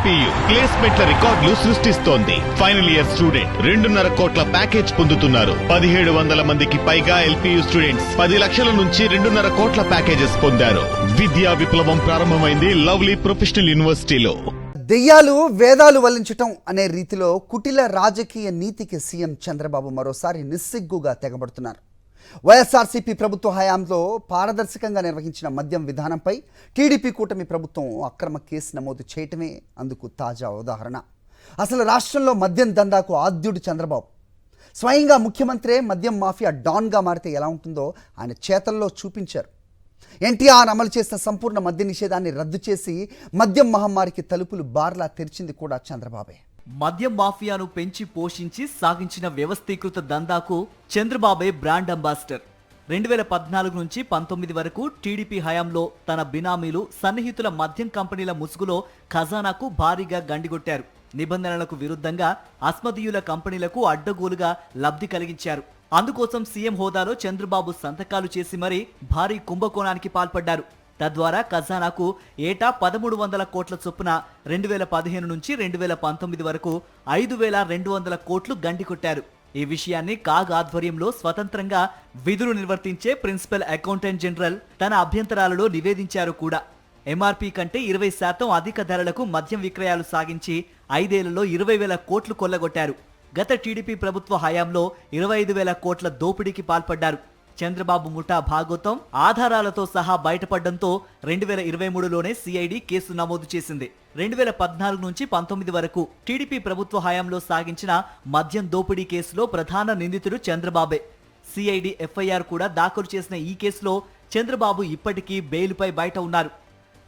LPU ప్లేస్మెంట్ల రికార్డులు సృష్టిస్తోంది. Final year student 2.5 కోట్ల ప్యాకేజ్ పొందుతున్నారు. 1700 మందికి పైగా ఎల్పీయూ స్టూడెంట్స్ 10 లక్షల నుంచి 2.5 కోట్ల ప్యాకేజెస్ పొందారు. విద్యా విప్లవం ప్రారంభమైంది లవ్లీ ప్రొఫెషనల్ యూనివర్సిటీలో. దెయ్యాలు వేదాలు వల్లించటం అనే రీతిలో కుటిల రాజకీయ నీతికి సీఎం చంద్రబాబు మరోసారి నిస్సిగ్గుగా తెగబడుతున్నారు. వైఎస్ఆర్సీపీ ప్రభుత్వ హయాంలో పారదర్శకంగా నిర్వహించిన మద్యం విధానంపై టీడీపీ కూటమి ప్రభుత్వం అక్రమ కేసు నమోదు చేయటమే అందుకు తాజా ఉదాహరణ. అసలు రాష్ట్రంలో మద్యం దందాకు ఆద్యుడు చంద్రబాబు. స్వయంగా ముఖ్యమంత్రే మద్యం మాఫియా డాన్గా మారితే ఎలా ఉంటుందో ఆయన చేతల్లో చూపించారు. ఎన్టీఆర్ అమలు చేసిన సంపూర్ణ మద్య నిషేధాన్ని రద్దు చేసి మద్యం మహమ్మారికి తలుపులు బార్లా తెరిచింది కూడా చంద్రబాబే. మద్యం మాఫియాను పెంచి పోషించి సాగించిన వ్యవస్థీకృత దందాకు చంద్రబాబే బ్రాండ్ అంబాసిడర్. 2014 నుంచి 19 వరకు టీడీపీ హయాంలో తన బినామీలు సన్నిహితుల మద్యం కంపెనీల ముసుగులో ఖజానాకు భారీగా గండిగొట్టారు. నిబంధనలకు విరుద్ధంగా అస్మదీయుల కంపెనీలకు అడ్డగోలుగా లబ్ధి కలిగించారు. అందుకోసం సీఎం హోదాలో చంద్రబాబు సంతకాలు చేసి మరీ భారీ కుంభకోణానికి పాల్పడ్డారు. తద్వారా ఖజానాకు ఏటా 1300 కోట్ల చొప్పున 2015 నుంచి 2019 వరకు 5200 కోట్లు గండికొట్టారు. ఈ విషయాన్ని కాగ్ ఆధ్వర్యంలో స్వతంత్రంగా విధులు నిర్వర్తించే ప్రిన్సిపల్ అకౌంటెంట్ జనరల్ తన అభ్యంతరాలలో నివేదించారు కూడా. ఎంఆర్పీ కంటే 20% అధిక ధరలకు మద్యం విక్రయాలు సాగించి 5 ఏళ్లలో 20,000 కోట్లు కొల్లగొట్టారు. గత టీడీపీ ప్రభుత్వ హయాంలో 25,000 కోట్ల దోపిడీకి పాల్పడ్డారు. చంద్రబాబు ముఠా భాగోతం ఆధారాలతో సహా బయటపడడంతో 2023లోనే సిఐడి కేసు నమోదు చేసింది. 2014 నుంచి 19 వరకు టీడీపీ ప్రభుత్వ హయాంలో సాగించిన మద్యం దోపిడీ కేసులో ప్రధాన నిందితుడు చంద్రబాబే. సిఐడి ఎఫ్ఐఆర్ కూడా దాఖలు చేసిన ఈ కేసులో చంద్రబాబు ఇప్పటికీ బెయిల్పై బయట ఉన్నారు.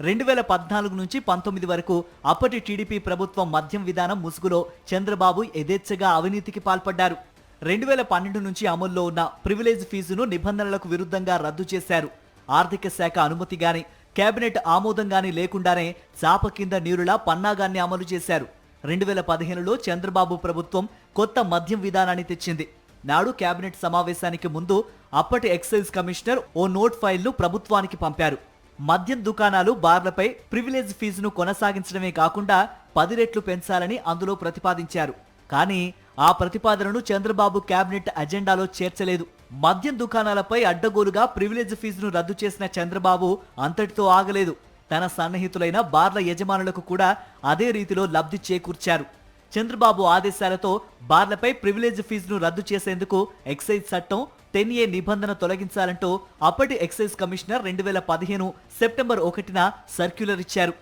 2014 నుంచి 19 వరకు అప్పటి టీడీపీ ప్రభుత్వం మద్యం విధానం ముసుగులో చంద్రబాబు యథేచ్ఛగా అవినీతికి పాల్పడ్డారు. 2012 నుంచి అమల్లో ఉన్న ప్రివిలేజ్ ఫీజును నిబంధనలకు విరుద్ధంగా రద్దు చేశారు. ఆర్థిక శాఖ అనుమతి గాని కేబినెట్ ఆమోదం గాని లేకుండానే చాప కింద నీరులా పన్నాగాన్ని అమలు చేశారు. 2015లో చంద్రబాబు ప్రభుత్వం కొత్త మద్యం విధానాన్ని తెచ్చింది. నాడు కేబినెట్ సమావేశానికి ముందు అప్పటి ఎక్సైజ్ కమిషనర్ ఓ నోట్ ఫైల్ను ప్రభుత్వానికి పంపారు. మద్యం దుకాణాలు బార్లపై ప్రివిలేజ్ ఫీజును కొనసాగించడమే కాకుండా 10 రెట్లు పెంచాలని అందులో ప్రతిపాదించారు. కానీ ఆ ప్రతిపాదనను చంద్రబాబు కేబినెట్ అజెండాలో చేర్చలేదు. మద్యం దుకాణాలపై అడ్డగోలుగా ప్రివిలేజ్ ఫీజును రద్దు చేసిన చంద్రబాబు అంతటితో ఆగలేదు. తన సన్నిహితులైన బార్ల యజమానులకు కూడా అదే రీతిలో లబ్ధి చేకూర్చారు. చంద్రబాబు ఆదేశాలతో బార్లపై ప్రివిలేజ్ ఫీజును రద్దు చేసేందుకు ఎక్సైజ్ చట్టం 10A నిబంధన తొలగించాలంటూ అప్పటి ఎక్సైజ్ కమిషనర్ 2015 సెప్టెంబర్ 1న సర్క్యులర్ ఇచ్చారు.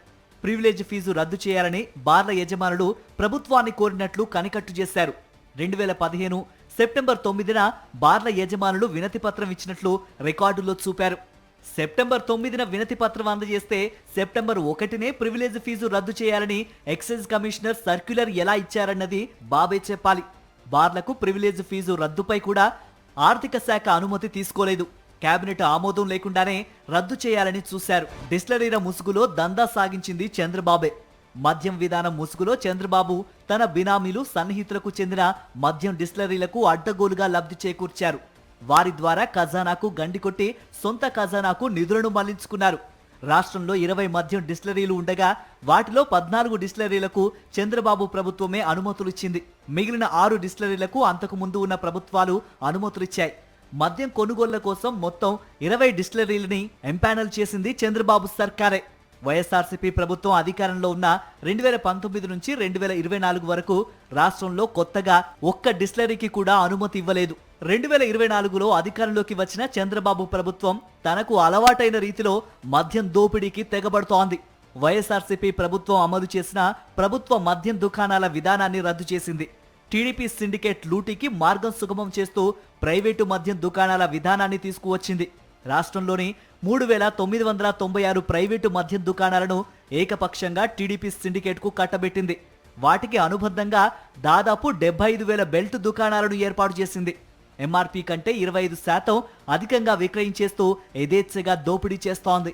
ప్రివిలేజ్ ఫీజు రద్దు చేయాలని బార్ల యజమానులు ప్రభుత్వాన్ని కోరినట్లు కనికట్టు చేశారు. 2015 సెప్టెంబర్ 9న బార్ల యజమానులు వినతి పత్రం ఇచ్చినట్లు రికార్డుల్లో చూపారు. సెప్టెంబర్ 9న వినతి పత్రం అందజేస్తే సెప్టెంబర్ 1నే ప్రివిలేజ్ ఫీజు రద్దు చేయాలని ఎక్సైజ్ కమిషనర్ సర్క్యులర్ ఎలా ఇచ్చారన్నది బాబే చెప్పాలి. బార్లకు ప్రివిలేజ్ ఫీజు రద్దుపై కూడా ఆర్థిక శాఖ అనుమతి తీసుకోలేదు. కేబినెట్ ఆమోదం లేకుండానే రద్దు చేయాలని చూశారు. డిస్టిలరీల ముసుగులో దందా సాగించింది చంద్రబాబే. మద్యం విధానం ముసుగులో చంద్రబాబు తన బినామీలు సన్నిహితులకు చెందిన మద్యం డిస్టిలరీలకు అడ్డగోలుగా లబ్ధి చేకూర్చారు. వారి ద్వారా ఖజానాకు గండికొట్టి సొంత ఖజానాకు నిధులను మళ్లించుకున్నారు. రాష్ట్రంలో 20 మద్యం డిస్టిలరీలు ఉండగా వాటిలో 14 డిస్టిలరీలకు చంద్రబాబు ప్రభుత్వమే అనుమతులిచ్చింది. మిగిలిన 6 డిస్టిలరీలకు అంతకు ముందు ఉన్న ప్రభుత్వాలు అనుమతులిచ్చాయి. మద్యం కొనుగోళ్ల కోసం మొత్తం 20 డిస్టిలరీలని ఎంపానల్ చేసింది చంద్రబాబు సర్కారే. వైఎస్ఆర్సీపీ ప్రభుత్వం అధికారంలో ఉన్న 2019 నుంచి 2024 వరకు రాష్ట్రంలో కొత్తగా ఒక్క డిస్టిలరీకి కూడా అనుమతి ఇవ్వలేదు. 2024లో అధికారంలోకి వచ్చిన చంద్రబాబు ప్రభుత్వం తనకు అలవాటైన రీతిలో మద్యం దోపిడీకి తెగబడుతోంది. వైఎస్ఆర్సీపీ ప్రభుత్వం అమలు చేసిన ప్రభుత్వ మద్యం దుకాణాల విధానాన్ని రద్దు చేసింది. టీడీపీ సిండికేట్ లూటీకి మార్గం సుగమం చేస్తూ ప్రైవేటు మద్యం దుకాణాల విధానాన్ని తీసుకువచ్చింది. రాష్ట్రంలోని 3,996 ప్రైవేటు మద్యం దుకాణాలను ఏకపక్షంగా టీడీపీ సిండికేట్కు కట్టబెట్టింది. వాటికి అనుబంధంగా దాదాపు 75,000 బెల్ట్ దుకాణాలను ఏర్పాటు చేసింది. ఎంఆర్పీ కంటే 25% అధికంగా విక్రయించేస్తూ యథేచ్ఛగా దోపిడీ చేస్తోంది.